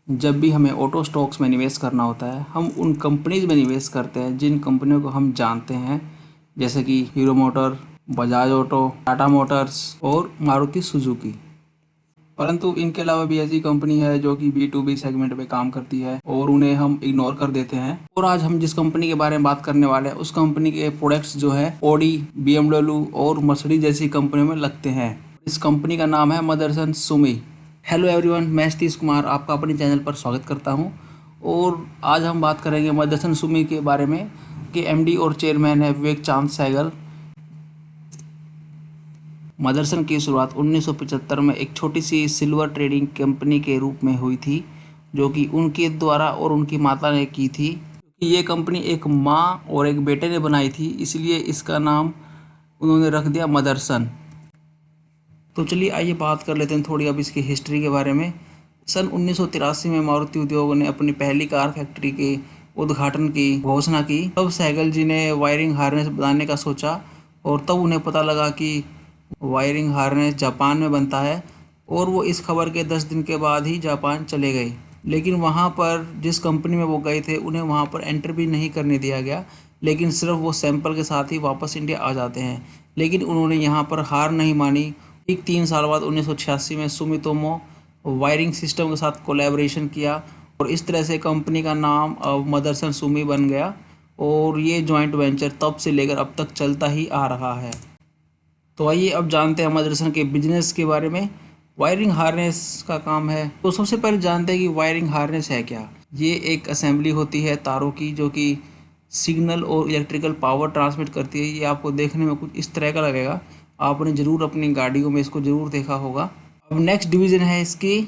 जब भी हमें ऑटो स्टॉक्स में निवेश करना होता है, हम उन कंपनीज में निवेश करते हैं जिन कंपनियों को हम जानते हैं, जैसे कि hero motor, Bajaj auto, Tata Motors और मारुति सुजुकी। परंतु इनके अलावा भी ऐसी कंपनी है जो कि B2B सेगमेंट में काम करती है और उन्हें हम इग्नोर कर देते हैं। और आज हम जिस कंपनी के बारे में बात करने वाले हैं, उस कंपनी के प्रोडक्ट्स जो है ऑडी, BMW और मर्सिडीज जैसी कंपनियों में लगते हैं। इस कंपनी का नाम है मदरसन सुमी। हेलो एवरीवन, मैं सतीश कुमार आपका अपने चैनल पर स्वागत करता हूं। और आज हम बात करेंगे मदरसन सुमी के बारे में कि MD और चेयरमैन है विवेक चांद सहगल। मदरसन की शुरुआत 1975 में एक छोटी सी सिल्वर ट्रेडिंग कंपनी के रूप में हुई थी, जो कि उनके द्वारा और उनकी माता ने की थी। ये कंपनी एक माँ और एक बेटे ने बनाई थी, इसलिए इसका नाम उन्होंने रख दिया मदरसन। तो चलिए आइए बात कर लेते हैं थोड़ी अब इसकी हिस्ट्री के बारे में। सन 1983 में मारुति उद्योग ने अपनी पहली कार फैक्ट्री के उद्घाटन की घोषणा की। तब सहगल जी ने वायरिंग हार्नेस बनाने का सोचा और तब उन्हें पता लगा कि वायरिंग हार्नेस जापान में बनता है, और वो इस खबर के 10 दिन के बाद ही जापान चले गए। लेकिन वहाँ पर जिस कंपनी में वो गए थे उन्हें वहाँ पर एंटर भी नहीं करने दिया गया, लेकिन सिर्फ वो सैंपल के साथ ही वापस इंडिया आ जाते हैं। लेकिन उन्होंने यहाँ पर हार नहीं मानी। ठीक 3 साल बाद 1986 में सुमितोमो वायरिंग सिस्टम के साथ कोलैबोरेशन किया और इस तरह से कंपनी का नाम अब मदरसन सुमी बन गया, और ये जॉइंट वेंचर तब से लेकर अब तक चलता ही आ रहा है। तो आइए अब जानते हैं मदरसन के बिजनेस के बारे में। वायरिंग हार्नेस का काम है, तो सबसे पहले जानते हैं कि वायरिंग हार्नेस है क्या। ये एक असेंबली होती है तारों की, जो कि सिग्नल और इलेक्ट्रिकल पावर ट्रांसमिट करती है। ये आपको देखने में कुछ इस तरह का लगेगा, आपने ज़रूर अपनी गाड़ियों में इसको ज़रूर देखा होगा। अब नेक्स्ट डिवीज़न है इसकी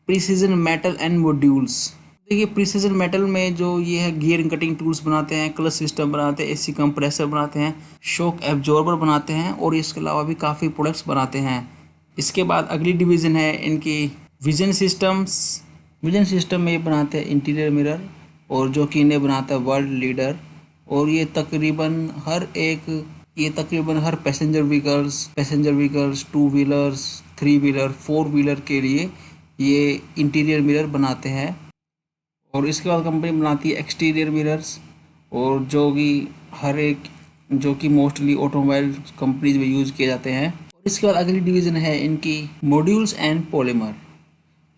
प्रिसीजन मेटल एंड मॉड्यूल्स। देखिए, प्रिसीजन मेटल में जो ये है गियर कटिंग टूल्स बनाते हैं, क्लच सिस्टम बनाते हैं, AC कंप्रेसर बनाते हैं, शॉक एब्जॉर्बर बनाते हैं और इसके अलावा भी काफ़ी प्रोडक्ट्स बनाते हैं। इसके बाद अगली डिवीज़न है इनकी विजन सिस्टम्स। विजन सिस्टम में ये बनाते हैं इंटीरियर मिरर, और जो कि इन्हें बनाता है वर्ल्ड लीडर। और ये तकरीबन हर passenger vehicles, 2 wheelers, 3 wheeler, 4 wheeler के लिए ये इंटीरियर मिरर बनाते हैं। और इसके बाद कंपनी बनाती है एक्सटीरियर मिरर्स, और जो कि मोस्टली ऑटोमोबाइल कंपनीज में यूज़ किए जाते हैं। और इसके बाद अगली डिवीज़न है इनकी मॉड्यूल्स एंड पॉलीमर।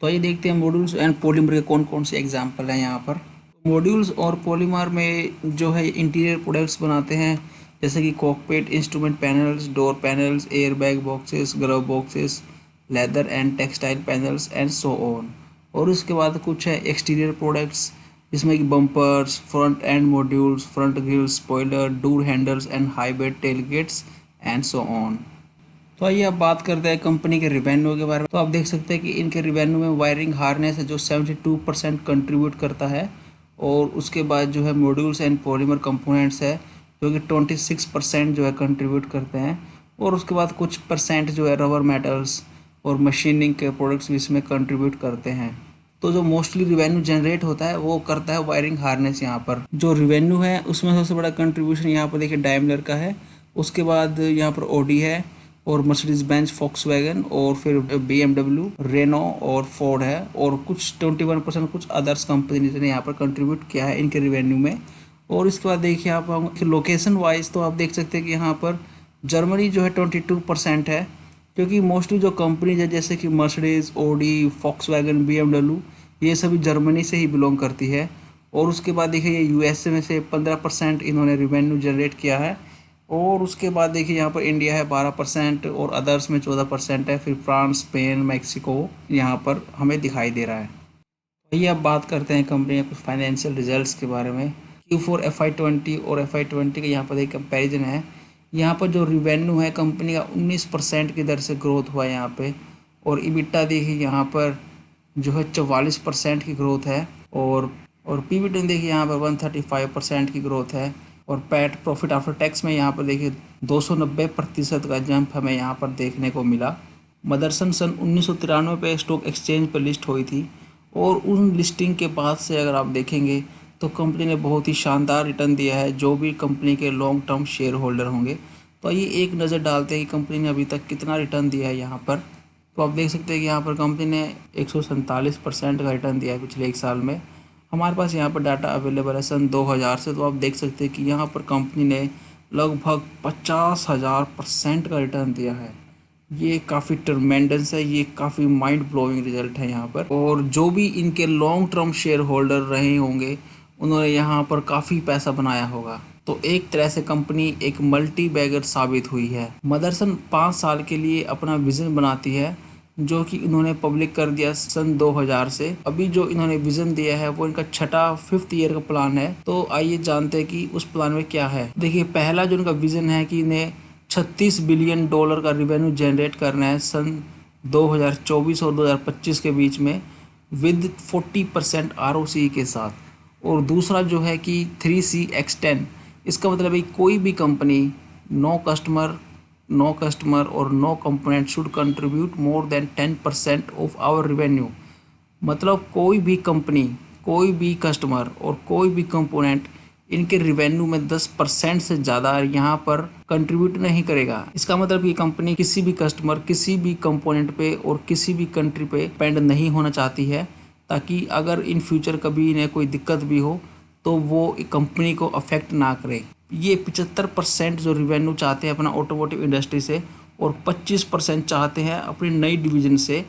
तो आइए देखते हैं मॉड्यूल्स एंड पॉलीमर के कौन कौन से एग्जाम्पल हैं यहाँ पर। मॉड्यूल्स और पॉलीमर में जो है इंटीरियर प्रोडक्ट्स बनाते हैं, जैसे कि cockpit, instrument panels, door panels, airbag boxes, glove boxes, leather and textile panels and so on. और उसके बाद कुछ है एक्सटीरियर प्रोडक्ट्स, जिसमें कि bumpers, front end modules, front grilles, spoiler, door handles and hybrid tailgates and so on. तो आइए अब बात करते हैं कंपनी के रिवेन्यू के बारे में। तो आप देख सकते हैं कि इनके रिवेन्यू में वायरिंग हार्नेस है जो 72% कंट्रीब्यूट करता है, और उसके बाद जो है मॉड्यूल्स एंड पॉलीमर कंपोनेंट्स है जो कि 26% जो है कंट्रीब्यूट करते हैं, और उसके बाद कुछ परसेंट जो है रबर मेटल्स और मशीनिंग के प्रोडक्ट्स भी इसमें कंट्रीब्यूट करते हैं। तो जो मोस्टली रिवेन्यू जनरेट होता है वो करता है वायरिंग हार्नेस। यहाँ पर जो रिवेन्यू है उसमें सबसे बड़ा कंट्रीब्यूशन यहाँ पर देखिए डायमलर का है, उसके बाद यहाँ पर ऑडी है, और मर्सिडीज बेंज, फॉक्सवैगन, और फिर BMW, रेनो और फोर्ड है, और कुछ 21% कुछ अदर्स कंपनीज ने यहाँ पर कंट्रीब्यूट किया है इनके रिवेन्यू में। और इसके बाद देखिए आप लोकेशन वाइज तो आप देख सकते हैं कि यहाँ पर जर्मनी जो है 22% है, क्योंकि मोस्टली जो कंपनीज है जैसे कि मर्सिडीज, ऑडी, फॉक्सवैगन, BMW, ये सभी जर्मनी से ही बिलोंग करती है। और उसके बाद देखिए ये USA में से 15% इन्होंने रिवेन्यू जनरेट किया है। और उसके बाद देखिए यहाँ पर इंडिया है 12% और अदर्स में 14% है। फिर फ्रांस, स्पेन, मैक्सिको यहाँ पर हमें दिखाई दे रहा है। आइए अब बात करते हैं कंपनी के कुछ फाइनेंशियल रिजल्ट्स के बारे में। Q4 FY20 और FY20 का यहाँ पर एक कंपैरिजन है। यहाँ पर जो रिवेन्यू है कंपनी का 19% की दर से ग्रोथ हुआ है यहाँ पे, और EBITDA देखिए यहाँ पर जो है 44% की ग्रोथ है, और PBT देखिए यहाँ पर 135% की ग्रोथ है, और पैट, प्रॉफिट आफ्टर टैक्स में यहाँ पर देखिए 290% का जंप हमें यहाँ पर देखने को मिला। मदरसन सन 1993 पे स्टॉक एक्सचेंज पर लिस्ट हुई थी, और उन लिस्टिंग के बाद से अगर आप देखेंगे तो कंपनी ने बहुत ही शानदार रिटर्न दिया है जो भी कंपनी के लॉन्ग टर्म शेयर होल्डर होंगे। तो ये एक नज़र डालते हैं कि कंपनी ने अभी तक कितना रिटर्न दिया है यहाँ पर। तो आप देख सकते हैं कि यहाँ पर कंपनी ने 147% का रिटर्न दिया है पिछले एक साल में। हमारे पास यहाँ पर डाटा अवेलेबल है सन 2000 से, तो आप देख सकते हैं कि यहाँ पर कंपनी ने लगभग 50,000% का रिटर्न दिया है। ये काफ़ी ट्रमेंडस है, ये काफ़ी माइंड ब्लोइंग रिजल्ट है यहाँ पर। और जो भी इनके लॉन्ग टर्म शेयर होल्डर रहे होंगे उन्होंने यहाँ पर काफ़ी पैसा बनाया होगा। तो एक तरह से कंपनी एक मल्टी बैगर साबित हुई है। मदरसन 5 साल के लिए अपना विजन बनाती है जो कि इन्होंने पब्लिक कर दिया सन 2000 से। अभी जो इन्होंने विजन दिया है वो इनका छठा 5th ईयर का प्लान है। तो आइए जानते हैं कि उस प्लान में क्या है। देखिए, पहला जो इनका विजन है कि इन्हें $36 बिलियन का रेवेन्यू जनरेट करना है सन 2024 और 2025 के बीच में विद 40% ROCE के साथ। और दूसरा जो है कि 3CX10, इसका मतलब है कोई भी कंपनी नो कस्टमर और no component should contribute more than 10% of our revenue. मतलब कोई भी कंपनी, कोई भी कस्टमर और कोई भी कंपोनेंट इनके रिवेन्यू में 10% से ज़्यादा यहाँ पर कंट्रीब्यूट नहीं करेगा। इसका मतलब ये कंपनी किसी भी कस्टमर, किसी भी कंपोनेंट पे और किसी भी कंट्री पे डिपेंड नहीं होना चाहती है, ताकि अगर इन फ्यूचर कभी इन्हें कोई दिक्कत भी हो तो वो कंपनी को अफेक्ट ना करे। ये 75% जो रिवेन्यू चाहते हैं अपना ऑटोमोटिव इंडस्ट्री से, और 25% चाहते हैं अपनी नई डिवीज़न से,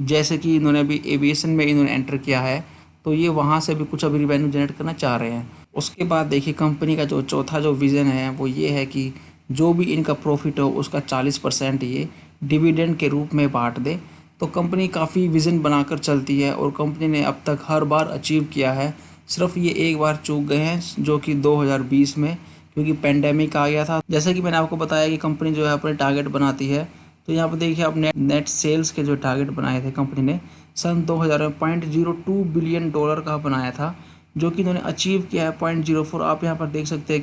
जैसे कि इन्होंने अभी एविएशन में इन्होंने एंटर किया है, तो ये वहाँ से भी कुछ अभी रिवेन्यू जनरेट करना चाह रहे हैं। उसके बाद देखिए, कंपनी का जो चौथा जो विज़न है वो ये है कि जो भी इनका प्रॉफिट हो उसका 40% ये डिविडेंड के रूप में बांट दे। तो कंपनी काफ़ी विज़न बनाकर चलती है और कंपनी ने अब तक हर बार अचीव किया है। सिर्फ ये एक बार चूक गए हैं जो कि 2020 में, क्योंकि पेंडेमिक आ गया था। जैसा कि मैंने आपको बताया कि कंपनी जो है अपने टारगेट बनाती है। तो यहाँ पर देखिए, अपने नेट सेल्स के जो टारगेट बनाए थे कंपनी ने सन 2000 में $0.02 बिलियन का बनाया था, जो कि इन्होंने अचीव किया है 0.04। आप यहाँ पर देख सकते हैं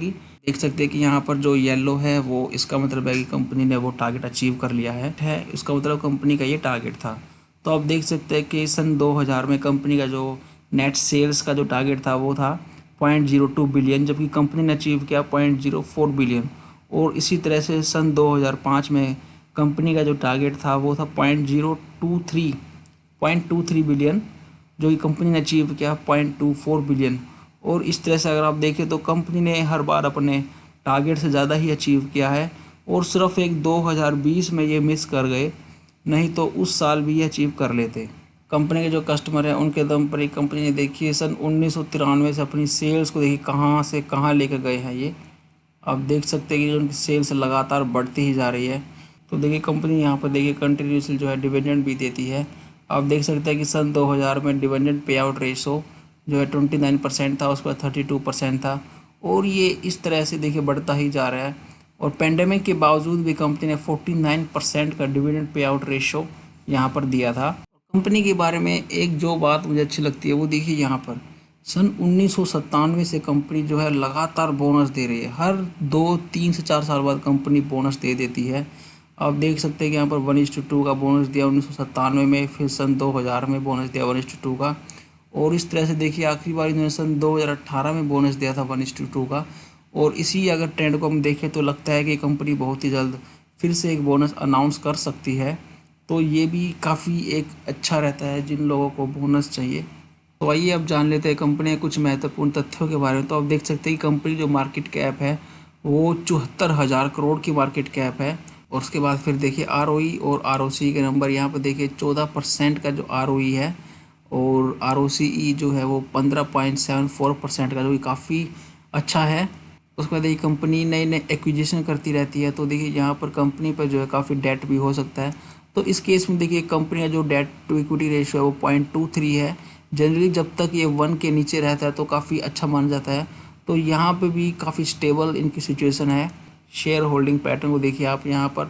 कि यहाँ पर जो येलो है वो इसका मतलब है कि कंपनी ने वो टारगेट अचीव कर लिया है। इसका मतलब कंपनी का ये टारगेट था। तो आप देख सकते हैं कि सन 2000 में कंपनी का जो नेट सेल्स का जो टारगेट था वो था 0.02 बिलियन, जबकि कंपनी ने अचीव किया 0.04 बिलियन। और इसी तरह से सन 2005 में कंपनी का जो टारगेट था वो था 0.23 बिलियन, जो कि कंपनी ने अचीव किया 0.24 बिलियन। और इस तरह से अगर आप देखें तो कंपनी ने हर बार अपने टारगेट से ज़्यादा ही अचीव किया है। और सिर्फ एक 2020 में ये मिस कर गए, नहीं तो उस साल भी ये अचीव कर लेते। कंपनी के जो कस्टमर हैं उनके दम पर ही कंपनी ने देखिए सन 1993 से अपनी सेल्स को देखिए कहाँ से कहाँ लेकर गए हैं। ये आप देख सकते हैं कि उनकी सेल्स लगातार बढ़ती ही जा रही है। तो देखिए, कंपनी यहाँ पर देखिए कंटिन्यूसली जो है डिविडेंड भी देती है। आप देख सकते हैं कि सन 2000 में डिविडेंड पे आउट रेशो जो है 29% था, उस पर 32% था। और ये इस तरह से देखिए बढ़ता ही जा रहा है। और पेंडेमिक के बावजूद भी कंपनी ने 49% का डिविडेंड पे आउट रेशो यहाँ पर दिया था। कंपनी के बारे में एक जो बात मुझे अच्छी लगती है वो देखिए, यहाँ पर सन 1997 से कंपनी जो है लगातार बोनस दे रही है। हर 2, 3 से 4 साल बाद कंपनी बोनस दे देती है। आप देख सकते हैं कि यहाँ पर 1:2 का बोनस दिया 1997 में, फिर सन 2000 में बोनस दिया 1:2 का। और इस तरह से देखिए आखिरी बार इन्होंने सन 2018 में बोनस दिया था 1:2 का। और इसी अगर ट्रेंड को हम देखें तो लगता है कि कंपनी बहुत ही जल्द फिर से एक बोनस अनाउंस कर सकती है। तो ये भी काफ़ी एक अच्छा रहता है जिन लोगों को बोनस चाहिए। तो आइए अब जान लेते हैं कंपनी के कुछ महत्वपूर्ण तथ्यों के बारे में। तो आप देख सकते हैं कि कंपनी जो मार्केट कैप है वो 74,000 करोड़ की मार्केट कैप है। और उसके बाद फिर देखिए ROE और ROCE के नंबर, यहाँ पर देखिए 14% का जो ROE है और ROCE जो है वो 15.74% का, जो कि काफ़ी अच्छा है। उसके बाद देखिए कंपनी नई नई एक्विजिशन करती रहती है। तो देखिए यहाँ पर कंपनी पर जो है काफ़ी डेट भी हो सकता है। तो इस केस में देखिए कंपनी का जो डेट टू इक्विटी रेशियो है वो 0.23 है। जनरली जब तक ये 1 के नीचे रहता है तो काफ़ी अच्छा माना जाता है। तो यहाँ पे भी काफ़ी स्टेबल इनकी सिचुएशन है। शेयर होल्डिंग पैटर्न को देखिए आप, यहाँ पर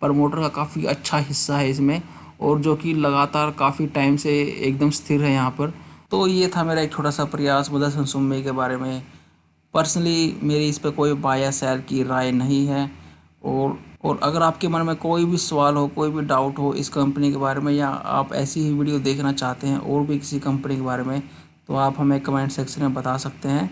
प्रमोटर का काफ़ी अच्छा हिस्सा है इसमें, और जो कि लगातार काफ़ी टाइम से एकदम स्थिर है यहाँ पर। तो ये था मेरा एक छोटा सा प्रयास मदरसन सुम्मी के बारे में। पर्सनली मेरी इस पर कोई बायस सैर की राय नहीं है। और अगर आपके मन में कोई भी सवाल हो, कोई भी डाउट हो इस कंपनी के बारे में, या आप ऐसी ही वीडियो देखना चाहते हैं और भी किसी कंपनी के बारे में, तो आप हमें कमेंट सेक्शन में बता सकते हैं।